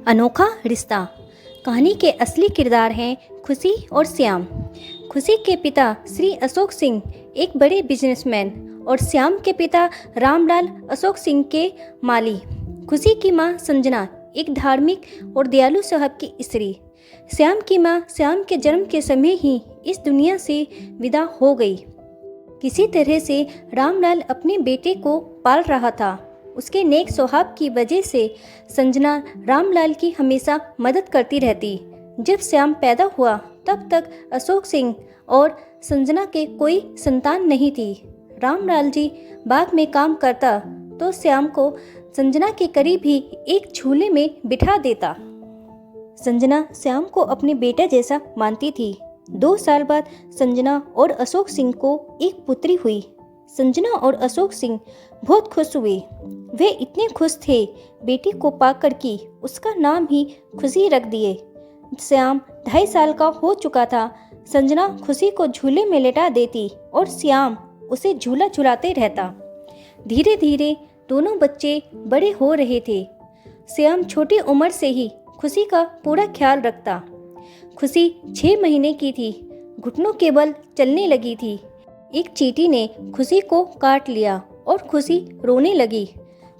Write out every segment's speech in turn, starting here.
अनोखा रिश्ता। कहानी के असली किरदार हैं खुशी और श्याम। खुशी के पिता श्री अशोक सिंह एक बड़े बिजनेसमैन और श्याम के पिता रामलाल अशोक सिंह के माली। खुशी की मां संजना एक धार्मिक और दयालु साहब की स्त्री। श्याम की मां श्याम के जन्म के समय ही इस दुनिया से विदा हो गई। किसी तरह से रामलाल अपने बेटे को पाल रहा था। उसके नेक स्वभाव की वजह से संजना रामलाल की हमेशा मदद करती रहती। जब श्याम पैदा हुआ तब तक अशोक सिंह और संजना के कोई संतान नहीं थी। रामलाल जी बाग में काम करता तो श्याम को संजना के करीब ही एक झूले में बिठा देता। संजना श्याम को अपने बेटा जैसा मानती थी। 2 साल बाद संजना और अशोक सिंह को एक पुत्री हुई। संजना और अशोक सिंह बहुत खुश हुए। वे इतने खुश थे बेटी को पाकर कि उसका नाम ही खुशी रख दिए। श्याम 2.5 साल का हो चुका था। संजना खुशी को झूले में लेटा देती और श्याम उसे झूला झुलाते रहता। धीरे धीरे दोनों बच्चे बड़े हो रहे थे। श्याम छोटी उम्र से ही खुशी का पूरा ख्याल रखता। खुशी 6 महीने की थी, घुटनों के बल चलने लगी थी। एक चींटी ने खुशी को काट लिया और खुशी रोने लगी।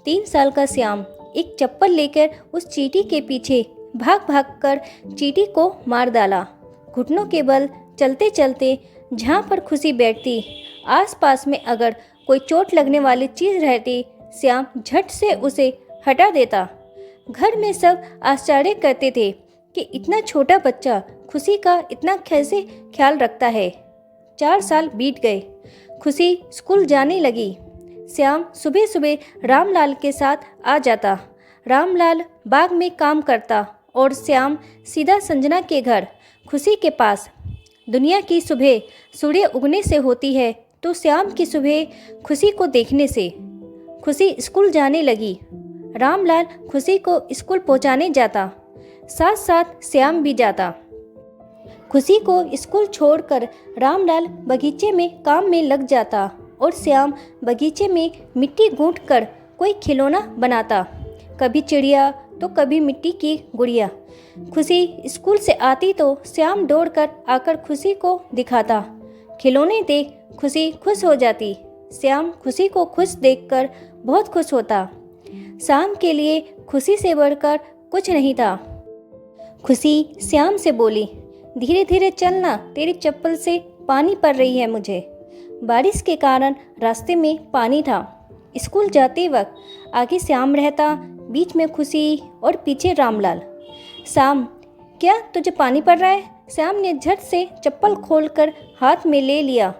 3 साल का श्याम एक चप्पल लेकर उस चींटी के पीछे भाग भाग कर चींटी को मार डाला। घुटनों के बल चलते चलते जहाँ पर खुशी बैठती, आसपास में अगर कोई चोट लगने वाली चीज़ रहती, श्याम झट से उसे हटा देता। घर में सब आश्चर्य करते थे कि इतना छोटा बच्चा खुशी का इतना कैसे ख्याल रखता है। 4 साल बीत गए। खुशी स्कूल जाने लगी। श्याम सुबह सुबह रामलाल के साथ आ जाता। रामलाल बाग में काम करता और श्याम सीधा संजना के घर खुशी के पास। दुनिया की सुबह सूर्य उगने से होती है तो श्याम की सुबह खुशी को देखने से। खुशी स्कूल जाने लगी। रामलाल खुशी को स्कूल पहुंचाने जाता, साथ साथ श्याम भी जाता। खुशी को स्कूल छोड़कर रामलाल बगीचे में काम में लग जाता और श्याम बगीचे में मिट्टी गूंथकर कोई खिलौना बनाता, कभी चिड़िया तो कभी मिट्टी की गुड़िया। खुशी स्कूल से आती तो श्याम दौड़कर आकर खुशी को दिखाता। खिलौने देख खुशी खुश हो जाती। श्याम खुशी को खुश देखकर बहुत खुश होता। शाम के लिए खुशी से बढ़कर कुछ नहीं था। खुशी श्याम से बोली, धीरे धीरे चलना, तेरी चप्पल से पानी पड़ रही है मुझे। बारिश के कारण रास्ते में पानी था। स्कूल जाते वक्त आगे श्याम रहता, बीच में खुशी और पीछे रामलाल। श्याम, क्या तुझे पानी पड़ रहा है? श्याम ने झट से चप्पल खोलकर हाथ में ले लिया।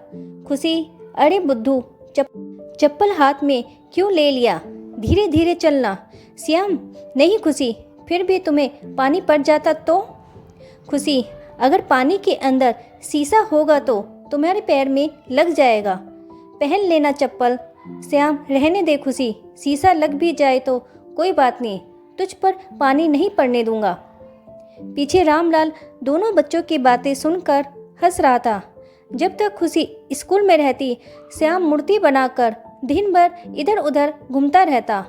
खुशी, अरे बुद्धू, चप्पल हाथ में क्यों ले लिया? धीरे धीरे चलना। श्याम, नहीं खुशी, फिर भी तुम्हें पानी पड़ जाता तो? खुशी, अगर पानी के अंदर शीशा होगा तो तुम्हारे पैर में लग जाएगा, पहन लेना चप्पल। श्याम, रहने दे खुशी, शीशा लग भी जाए तो कोई बात नहीं, तुझ पर पानी नहीं पड़ने दूंगा। पीछे रामलाल दोनों बच्चों की बातें सुनकर हंस रहा था। जब तक खुशी स्कूल में रहती, श्याम मूर्ति बनाकर दिन भर इधर उधर घूमता रहता।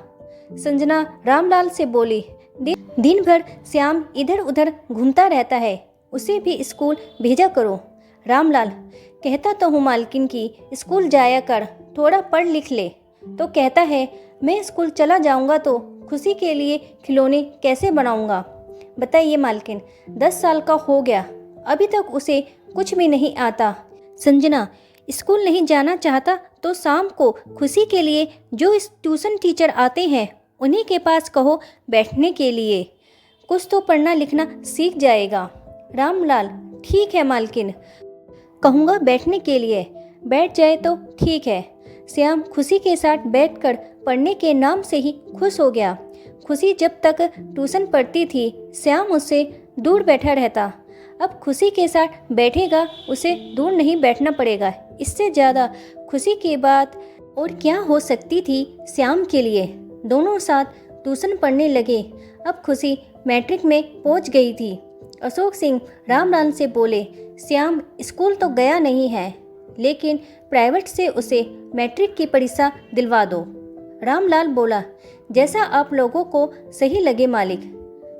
संजना रामलाल से बोली, दिन भर श्याम इधर उधर घूमता रहता है, उसे भी स्कूल भेजा करो। रामलाल, कहता तो हूँ मालकिन की स्कूल जाया कर, थोड़ा पढ़ लिख ले। तो कहता है मैं स्कूल चला जाऊँगा तो खुशी के लिए खिलौने कैसे बनाऊँगा? बताइए मालकिन, 10 साल का हो गया, अभी तक उसे कुछ भी नहीं आता। संजना, स्कूल नहीं जाना चाहता तो शाम को खुशी के लिए जो ट्यूशन टीचर आते हैं उन्हीं के पास कहो बैठने के लिए, कुछ तो पढ़ना लिखना सीख जाएगा। रामलाल, ठीक है मालकिन, कहूँगा बैठने के लिए, बैठ जाए तो ठीक है। श्याम खुशी के साथ बैठकर पढ़ने के नाम से ही खुश हो गया। खुशी जब तक ट्यूशन पढ़ती थी, श्याम उससे दूर बैठा रहता। अब खुशी के साथ बैठेगा, उसे दूर नहीं बैठना पड़ेगा। इससे ज़्यादा खुशी की बात और क्या हो सकती थी श्याम के लिए। दोनों साथ ट्यूशन पढ़ने लगे। अब खुशी मैट्रिक में पहुंच गई थी। अशोक सिंह रामलाल से बोले, श्याम स्कूल तो गया नहीं है, लेकिन प्राइवेट से उसे मैट्रिक की परीक्षा दिलवा दो। रामलाल बोला, जैसा आप लोगों को सही लगे मालिक।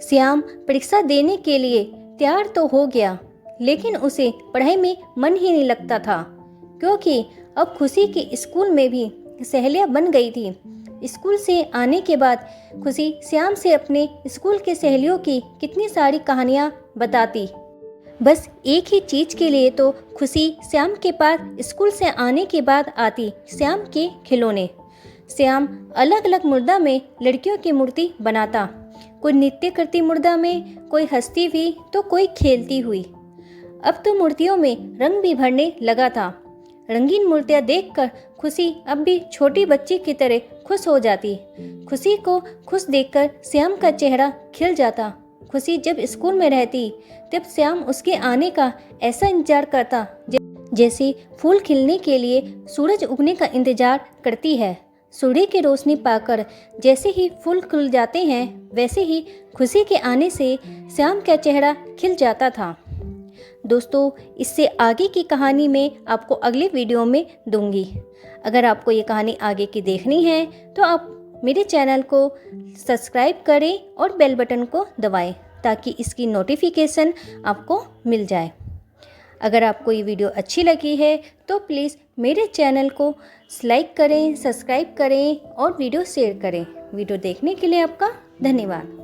श्याम परीक्षा देने के लिए तैयार तो हो गया, लेकिन उसे पढ़ाई में मन ही नहीं लगता था, क्योंकि अब खुशी के स्कूल में भी सहेलियां बन गई थी। स्कूल से आने के बाद खुशी श्याम से अपने स्कूल के सहेलियों की कितनी सारी कहानियां बताती। बस एक ही चीज़ के लिए तो खुशी श्याम के पास स्कूल से आने के बाद आती, श्याम के खिलौने। श्याम अलग अलग मुर्दा में लड़कियों की मूर्ति बनाता, कोई नृत्य करती मुर्दा में, कोई हंसती हुई तो कोई खेलती हुई। अब तो मूर्तियों में रंग भी भरने लगा था। रंगीन मूर्तियाँ देखकर खुशी अब भी छोटी बच्ची की तरह खुश हो जाती। खुशी को खुश देखकर श्याम का चेहरा खिल जाता। खुशी जब स्कूल में रहती तब श्याम उसके आने का ऐसा इंतजार करता जैसे फूल खिलने के लिए सूरज उगने का इंतजार करती है। सूर्य की रोशनी पाकर जैसे ही फूल खुल जाते हैं, वैसे ही खुशी के आने से श्याम का चेहरा खिल जाता था। दोस्तों, इससे आगे की कहानी मैं आपको अगले वीडियो में दूंगी। अगर आपको ये कहानी आगे की देखनी है तो आप मेरे चैनल को सब्सक्राइब करें और बेल बटन को दबाएं, ताकि इसकी नोटिफिकेशन आपको मिल जाए। अगर आपको ये वीडियो अच्छी लगी है तो प्लीज़ मेरे चैनल को लाइक करें, सब्सक्राइब करें और वीडियो शेयर करें। वीडियो देखने के लिए आपका धन्यवाद।